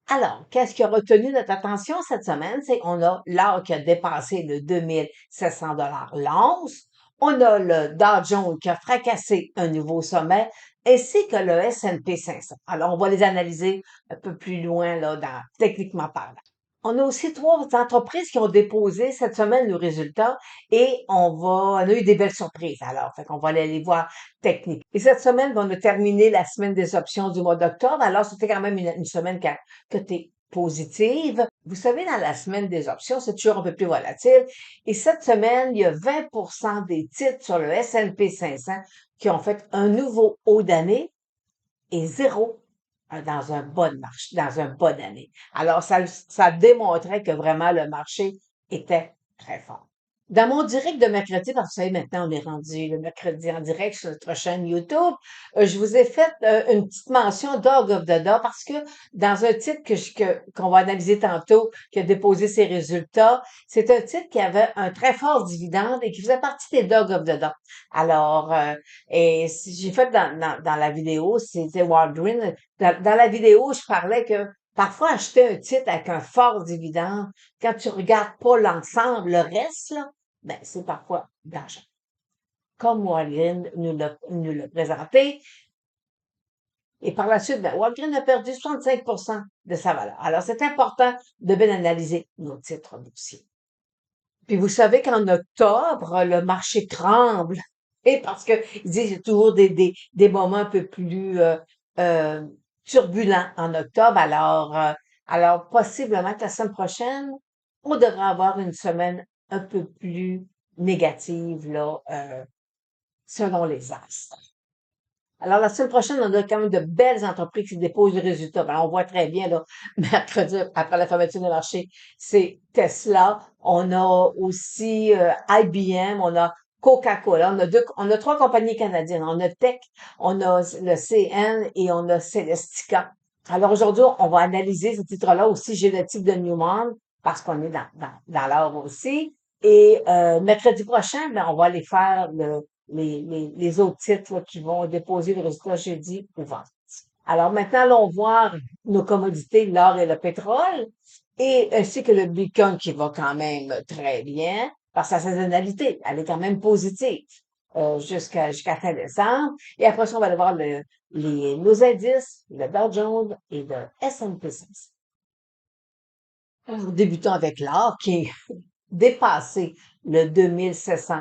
Alors, qu'est-ce qui a retenu notre attention cette semaine? C'est qu'on a l'or qui a dépassé le 2700 l'once. On a le Dow Jones qui a fracassé un nouveau sommet, ainsi que le S&P 500. Alors, on va les analyser un peu plus loin, là, techniquement parlant. On a aussi trois entreprises qui ont déposé cette semaine le résultat et on a eu des belles surprises. Alors, fait qu'on va aller les voir techniques. Et cette semaine, ben, on a terminé la semaine des options du mois d'octobre. Alors, c'était quand même une semaine qui a côté positive. Vous savez, dans la semaine des options, c'est toujours un peu plus volatile. Et cette semaine, il y a 20% des titres sur le S&P 500 qui ont fait un nouveau haut d'année et zéro dans un bon marché, dans un bon année. Alors, ça démontrait que vraiment le marché était très fort. Dans mon direct de mercredi, parce que vous savez, maintenant, on est rendu le mercredi en direct sur notre chaîne YouTube, je vous ai fait une petite mention Dog of the Day parce que dans un titre qu'on va analyser tantôt, qui a déposé ses résultats, c'est un titre qui avait un très fort dividende et qui faisait partie des Dog of the Day. Alors, et j'ai fait dans la vidéo, c'était Walgreens. Dans la vidéo, je parlais que parfois acheter un titre avec un fort dividende, quand tu regardes pas l'ensemble, le reste, là, ben, c'est parfois d'argent. Comme Walgreens nous l'a présenté. Et par la suite, ben, Walgreens a perdu 65% de sa valeur. Alors, c'est important de bien analyser nos titres boursiers. Puis vous savez qu'en octobre, le marché tremble. Et parce que ils disent qu'il y a toujours des moments un peu plus euh, turbulents en octobre. Alors possiblement que la semaine prochaine, on devrait avoir une semaine un peu plus négative là, selon les astres. Alors, la semaine prochaine, on a quand même de belles entreprises qui déposent des résultats. Ben, on voit très bien, là, mercredi, après la fermeture du marché, c'est Tesla. On a aussi IBM, on a Coca-Cola. On a trois compagnies canadiennes. On a Tech, on a le CN et on a Celestica. Alors, aujourd'hui, on va analyser ce titre-là aussi. J'ai le titre de Newmont parce qu'on est dans l'or aussi. Et mercredi prochain, ben, on va aller faire les autres titres là, qui vont déposer le résultat jeudi ou vendredi. Alors maintenant, allons voir nos commodités, l'or et le pétrole, et ainsi que le Bitcoin qui va quand même très bien par sa saisonnalité. Elle est quand même positive jusqu'à fin décembre. Et après ça, on va aller voir nos indices, le Dow Jones et le S&P 500. Alors, débutons avec l'or qui est dépassé le 2700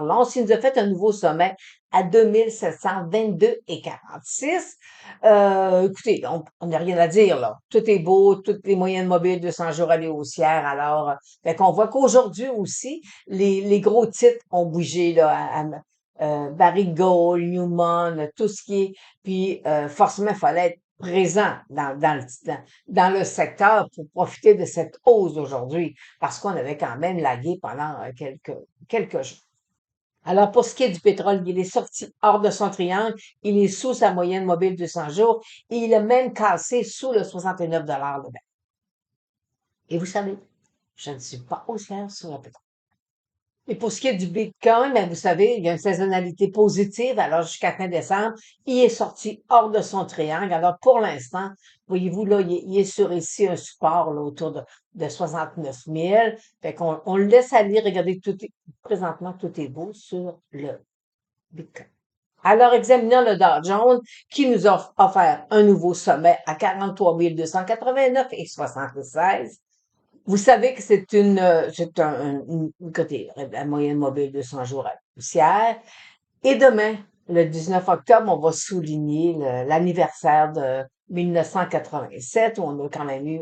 l'once. Il nous a fait un nouveau sommet à 2722,46. Écoutez, on n'a rien à dire, là. Tout est beau, toutes les moyennes mobiles 200 jours à haussière. Alors, fait qu'on voit qu'aujourd'hui aussi, les gros titres ont bougé, là, Barrick Gold, Newmont, tout ce qui est, puis forcément, il fallait être présent dans le secteur pour profiter de cette hausse d'aujourd'hui, parce qu'on avait quand même lagué pendant quelques jours. Alors, pour ce qui est du pétrole, il est sorti hors de son triangle, il est sous sa moyenne mobile de 100 jours, et il a même cassé sous le 69 le baril. Et vous savez, je ne suis pas haussière sur le pétrole. Et pour ce qui est du Bitcoin, ben, vous savez, il y a une saisonnalité positive. Alors, jusqu'à fin décembre, il est sorti hors de son triangle. Alors, pour l'instant, voyez-vous, là, il est sur ici un support là, autour de 69 000. Fait qu'on on le laisse aller. Regardez, présentement, tout est beau sur le Bitcoin. Alors, examinons le Dow Jones qui nous a offert un nouveau sommet à 43 289,76. Vous savez que c'est côté, la moyenne mobile de 100 jours à la poussière. Et demain, le 19 octobre, on va souligner l'anniversaire de 1987 où on a quand même eu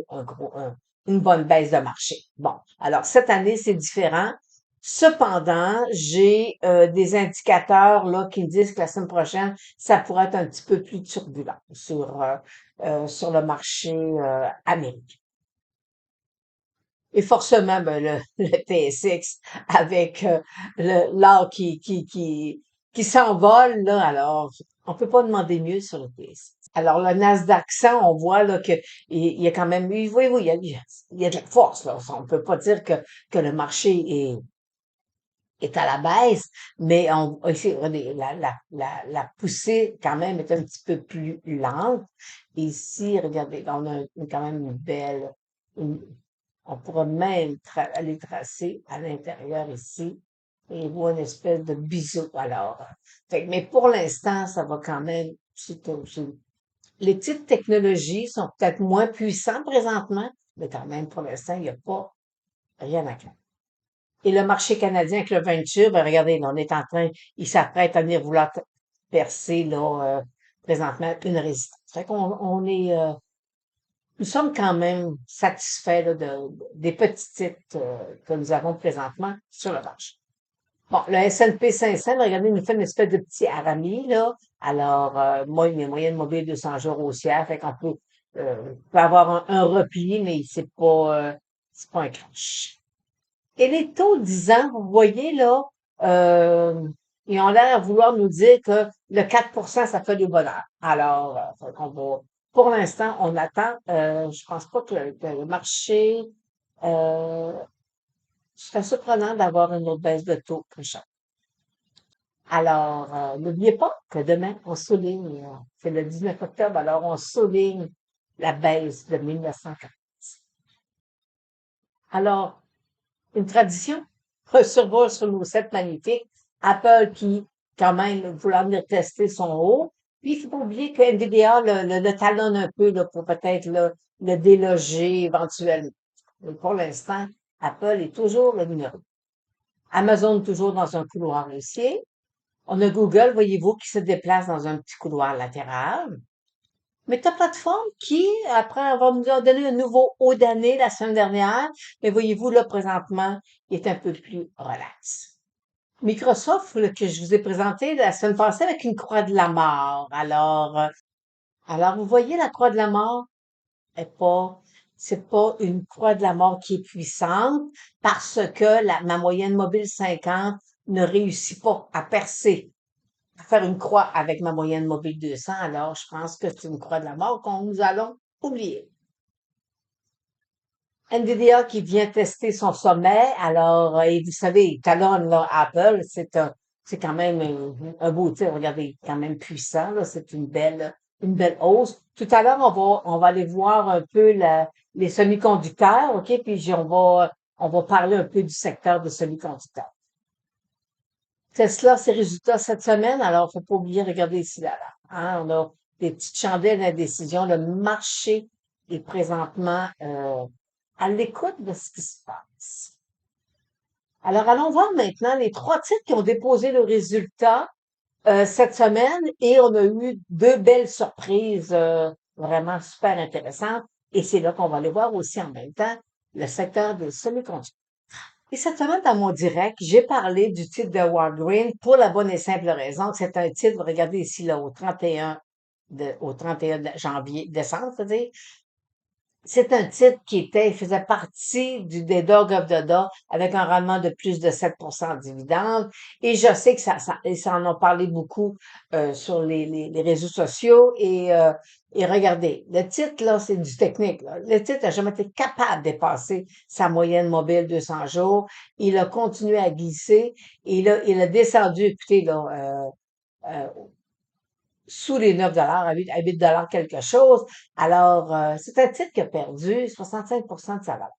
une bonne baisse de marché. Bon, alors cette année, c'est différent. Cependant, j'ai des indicateurs là qui me disent que la semaine prochaine, ça pourrait être un petit peu plus turbulent sur le marché américain. Et forcément, ben, le TSX avec l'or qui s'envole, là, alors, on peut pas demander mieux sur le TSX. Alors, le Nasdaq 100, on voit là que il y a quand même, oui, oui, il y a de la force, là. On peut pas dire que le marché est à la baisse, mais ici, regardez, la poussée quand même est un petit peu plus lente. Ici, regardez, on a quand même une belle, une- on pourra même aller tracer à l'intérieur ici et voir une espèce de biseau. Alors, mais pour l'instant, ça va quand même. Les petites technologies sont peut-être moins puissantes présentement, mais quand même, pour l'instant, il n'y a pas rien à craindre. Et le marché canadien avec le venture, ben regardez, là, on est en train, il s'apprête à venir vouloir percer là, présentement une résistance. Fait qu'on on est, nous sommes quand même satisfaits là, des petits titres que nous avons présentement sur le marché. Bon, le S&P 500, regardez, il nous fait une espèce de petit harami, là. Alors, moi, mes moyennes mobiles 200 jours haussières, fait qu'on peut avoir un repli, mais c'est pas un crash. Et les taux 10 ans, vous voyez là, euh, ils ont l'air à vouloir nous dire que le 4%, ça fait du bonheur. Alors, pour l'instant, on attend. Je pense pas que le marché, euh, ce serait surprenant d'avoir une autre baisse de taux prochaine. Alors, n'oubliez pas que demain, on souligne, c'est le 19 octobre, alors on souligne la baisse de 1940. Alors, une tradition, un survol sur nos 7 magnifiques. Apple qui, quand même, voulant venir tester son haut. Puis, il faut pas oublier que NVIDIA le talonne un peu là, pour peut-être le déloger éventuellement. Mais pour l'instant, Apple est toujours le numéro. Amazon toujours dans un couloir haussier. On a Google, voyez-vous, qui se déplace dans un petit couloir latéral. Mais ta plateforme qui, après avoir nous a donné un nouveau haut d'année la semaine dernière, mais voyez-vous, là, présentement, il est un peu plus relax. Microsoft, là, que je vous ai présenté la semaine passée avec une croix de la mort. Alors, vous voyez, la croix de la mort est pas, c'est pas une croix de la mort qui est puissante parce que ma moyenne mobile 50 ne réussit pas à percer faire une croix avec ma moyenne mobile 200, alors je pense que c'est une croix de la mort qu'on nous allons oublier. NVIDIA qui vient tester son sommet, alors, et vous savez, Talon, là, Apple, c'est quand même un beau titre, regardez, quand même puissant, là, c'est une belle hausse. Tout à l'heure, on va aller voir un peu les semi-conducteurs, OK, puis on va parler un peu du secteur des semi-conducteurs. Tesla, ses résultats cette semaine, alors faut pas oublier, regardez ici là, là. Hein, on a des petites chandelles d'indécision. Le marché est présentement à l'écoute de ce qui se passe. Alors, allons voir maintenant les trois titres qui ont déposé le résultat cette semaine et on a eu deux belles surprises vraiment super intéressantes. Et c'est là qu'on va aller voir aussi en même temps le secteur des semi-conducteurs. Et cette semaine, dans mon direct, j'ai parlé du titre de Walgreen pour la bonne et simple raison que c'est un titre, regardez ici, là, au 31 janvier, décembre, c'est-à-dire, c'est un titre il faisait partie des Dog of the Day avec un rendement de plus de 7% en dividendes. Et je sais que ça en a parlé beaucoup sur les réseaux sociaux. Et regardez, le titre, là, c'est du technique. Là. Le titre n'a jamais été capable de dépasser sa moyenne mobile 200 jours. Il a continué à glisser. Et là, il a descendu, écoutez, là, euh, sous les 9 à 8 quelque chose. Alors, c'est un titre qui a perdu 65% de sa valeur.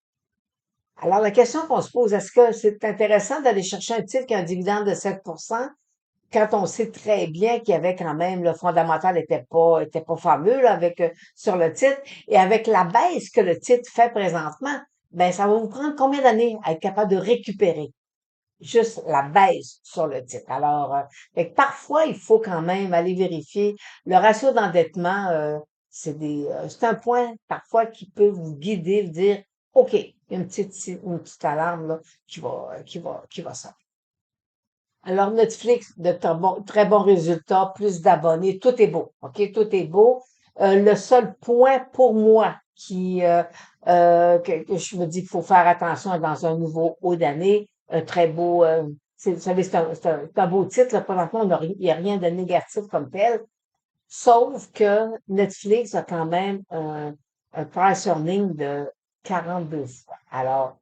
Alors, la question qu'on se pose, est-ce que c'est intéressant d'aller chercher un titre qui a un dividende de 7% quand on sait très bien qu'il y avait quand même, le fondamental était pas fameux, là, avec, sur le titre, et avec la baisse que le titre fait présentement, ben, ça va vous prendre combien d'années à être capable de récupérer? Juste la baisse sur le titre. Alors, fait que parfois, il faut quand même aller vérifier. Le ratio d'endettement, c'est un point parfois qui peut vous guider, vous dire, OK, il y a une petite alarme là, qui va sonner. Alors, Netflix, très bons résultats, plus d'abonnés, tout est beau. OK, tout est beau. Le seul point pour moi que je me dis qu'il faut faire attention dans un nouveau haut d'année, un très beau, vous savez, c'est un beau titre, là, présentement, il n'y a rien de négatif comme tel, sauf que Netflix a quand même un price earning de 42 fois. Alors,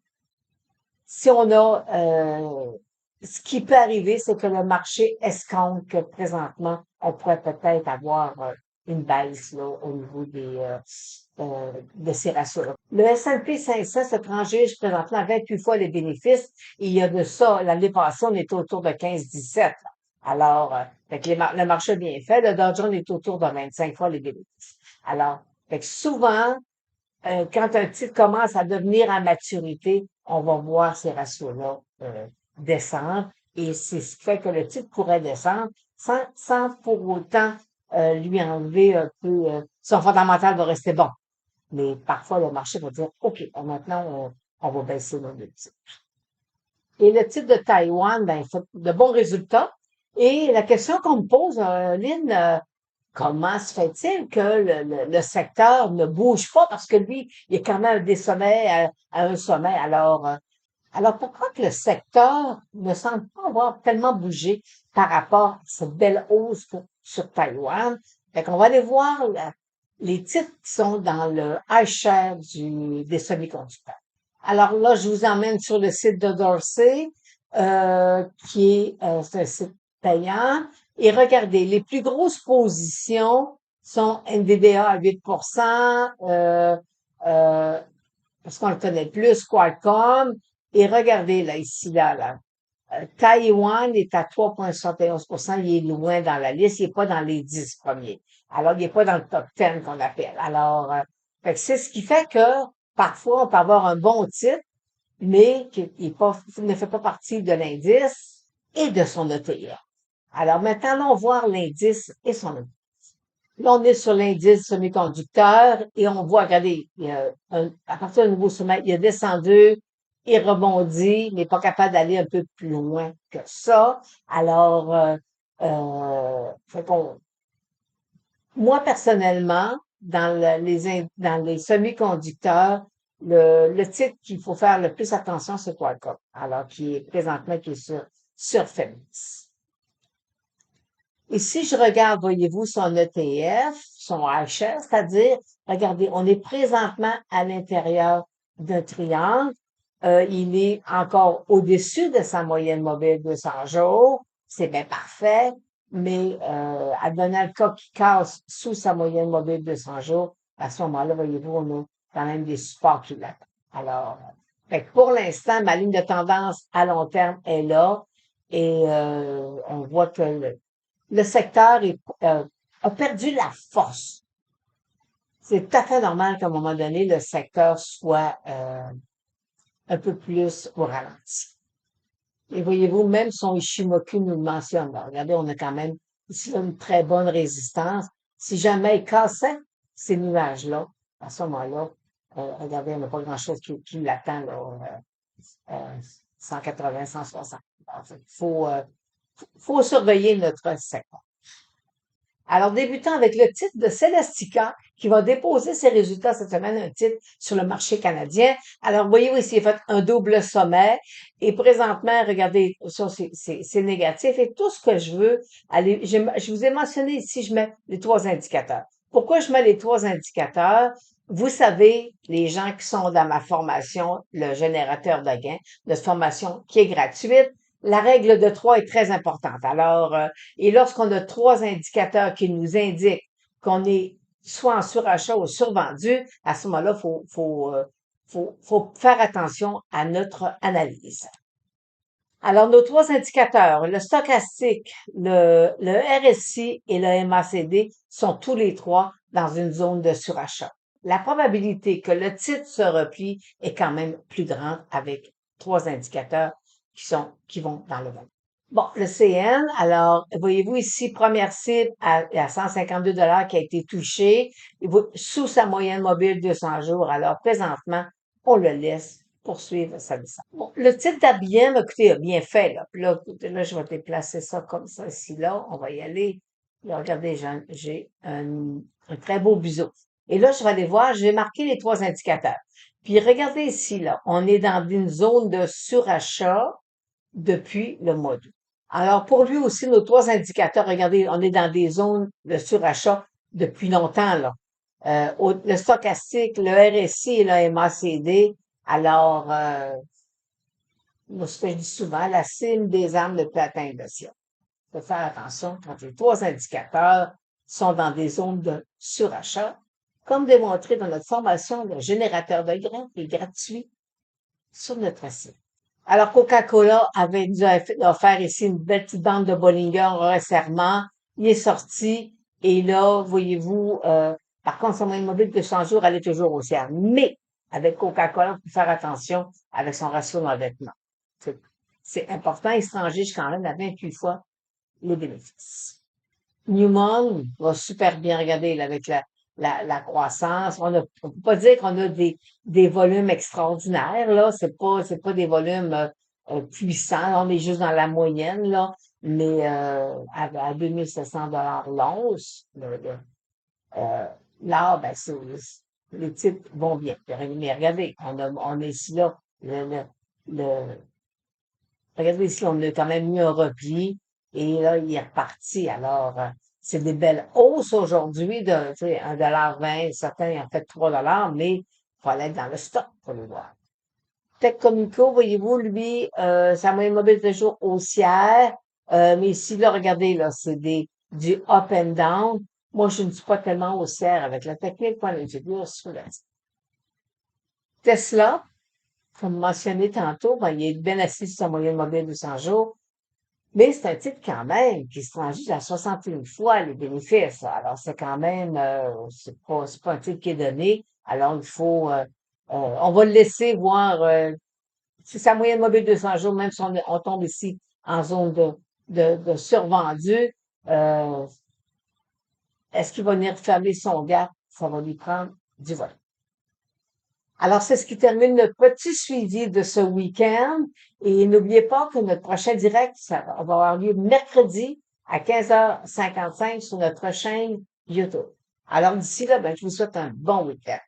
si on a ce qui peut arriver, c'est que le marché escompte que présentement, on pourrait peut-être avoir une baisse là, au niveau de ces ratios-là. Le S&P 500 se transige présentement à 28 fois les bénéfices. Et il y a de ça, l'année passée, on était autour de 15-17. Alors, fait que le marché a bien fait. Le Dow Jones est autour de 25 fois les bénéfices. Alors, fait que souvent, quand un titre commence à devenir à maturité, on va voir ces ratios-là descendre. Et c'est ce qui fait que le titre pourrait descendre sans pour autant lui enlever un peu son fondamental va rester bon. Mais parfois, le marché va dire, OK, maintenant, on va baisser le titre. Et le titre de Taïwan, ben, il fait de bons résultats. Et la question qu'on me pose, Lynn, comment se fait-il que le secteur ne bouge pas? Parce que lui, il est quand même des sommets à un sommet. Alors pourquoi que le secteur ne semble pas avoir tellement bougé par rapport à cette belle hausse sur Taïwan? Fait qu'on va aller voir les titres qui sont dans le high share des semi-conducteurs. Alors là, je vous emmène sur le site de Dorsey, c'est un site payant. Et regardez, les plus grosses positions sont NVDA à 8%, parce qu'on le connaît plus, Qualcomm. Et regardez là, ici, là. Taïwan est à 3,71%. Il est loin dans la liste. Il n'est pas dans les 10 premiers. Alors, il n'est pas dans le top 10 qu'on appelle. Alors, fait que c'est ce qui fait que parfois, on peut avoir un bon titre, mais qui ne fait pas partie de l'indice et de son ETF. Alors, maintenant, allons voir l'indice et son ETF. Là, on est sur l'indice semi-conducteur et on voit, regardez, à partir d'un nouveau sommet, il a descendu, il rebondit, mais pas capable d'aller un peu plus loin que ça. Alors, fait qu'on, moi, personnellement, dans les semi-conducteurs, le titre qu'il faut faire le plus attention, c'est Qualcomm. Alors, qui est sur Faiblesse. Et si je regarde, voyez-vous, son ETF, son iShares, c'est-à-dire, regardez, on est présentement à l'intérieur d'un triangle. Il est encore au-dessus de sa moyenne mobile 200 jours. C'est bien parfait. Mais advenant le cas qui casse sous sa moyenne mobile 200 jours, à ce moment-là, voyez-vous, on a quand même des supports qui l'attendent. Alors, fait que pour l'instant, ma ligne de tendance à long terme est là. Et on voit que le secteur a perdu la force. C'est tout à fait normal qu'à un moment donné, le secteur soit un peu plus au ralenti. Et voyez-vous, même son Ishimoku nous le mentionne. Alors, regardez, on a quand même ici une très bonne résistance. Si jamais il cassait ces nuages-là, à ce moment-là, regardez, on n'a pas grand-chose qui l'attend, là, 180, 160. Alors, faut surveiller notre secteur. Alors, débutons avec le titre de Celestica, qui va déposer ses résultats cette semaine, un titre sur le marché canadien. Alors, voyez-vous ici, il a fait un double sommet. Et présentement, regardez, ça, c'est négatif. Et tout ce que je veux, je vous ai mentionné ici, je mets les trois indicateurs. Pourquoi je mets les trois indicateurs? Vous savez, les gens qui sont dans ma formation, le générateur de gains, notre formation qui est gratuite, la règle de trois est très importante. Alors, et lorsqu'on a trois indicateurs qui nous indiquent qu'on est soit en surachat ou survendu, à ce moment-là, faut faire attention à notre analyse. Alors, nos trois indicateurs, le stochastique, le RSI et le MACD sont tous les trois dans une zone de surachat. La probabilité que le titre se replie est quand même plus grande avec trois indicateurs qui vont dans le vent. Bon, le CN, alors, voyez-vous ici, première cible à 152 qui a été touchée, sous sa moyenne mobile 200 jours. Alors, présentement, on le laisse poursuivre sa descente. Bon, le titre d'ABM, écoutez, a bien fait, là. Puis là, écoutez, là, je vais déplacer ça comme ça, ici, là. On va y aller. Là, regardez, j'ai un très beau biseau. Et là, je vais aller voir, je vais marquer les trois indicateurs. Puis regardez ici, là, on est dans une zone de surachat depuis le mois d'août. Alors, pour lui aussi, nos trois indicateurs, regardez, on est dans des zones de surachat depuis longtemps, là. Le stochastique, le RSI et le MACD. Alors, moi, ce que je dis souvent, la cime des arbres ne peut atteindre le ciel. Il faut faire attention quand les trois indicateurs sont dans des zones de surachat, comme démontré dans notre formation, le générateur de grains est gratuit sur notre site. Alors, Coca-Cola avait nous a offert ici une belle petite bande de Bollinger récemment. Il est sorti et là, voyez-vous, par contre, son moyen mobile de 100 jours, elle est toujours haussière. Mais avec Coca-Cola, il faut faire attention avec son ratio d'endettement. C'est c'est important. Étranger, je quand même à 28 fois les bénéfices. Newmont va super bien regarder là, avec la croissance. On peut pas dire qu'on a des volumes extraordinaires, là. C'est pas des volumes puissants. On est juste dans la moyenne, là. Mais à 2700 $ l'once, euh, là, ben, les titres vont bien. Mais regardez, on est ici, là. Le, Regardez ici, on a quand même eu un repli et là, il est reparti. Alors, c'est des belles hausses aujourd'hui de, tu sais, 1,20 $, certains en fait 3 $, mais il faut aller dans le stock pour le voir. Tech Comico, voyez-vous, lui, sa moyenne mobile de jour haussière, mais ici, là, regardez, là, c'est du up and down. Moi, je ne suis pas tellement haussière avec la technique point de vue sur le Tesla, comme mentionné tantôt, ben, il est bien assis sur sa moyenne mobile de 100 jours. Mais c'est un titre quand même qui se transige à 61 fois les bénéfices. Alors, c'est quand même, c'est pas un titre qui est donné. Alors, on va le laisser voir, si sa moyenne mobile de 200 jours, même si on tombe ici en zone de survendu, euh, est-ce qu'il va venir fermer son gap? Ça va lui prendre du vol. Alors, c'est ce qui termine notre petit suivi de ce week-end. Et n'oubliez pas que notre prochain direct, va avoir lieu mercredi à 15h55 sur notre chaîne YouTube. Alors, d'ici là, ben, je vous souhaite un bon week-end.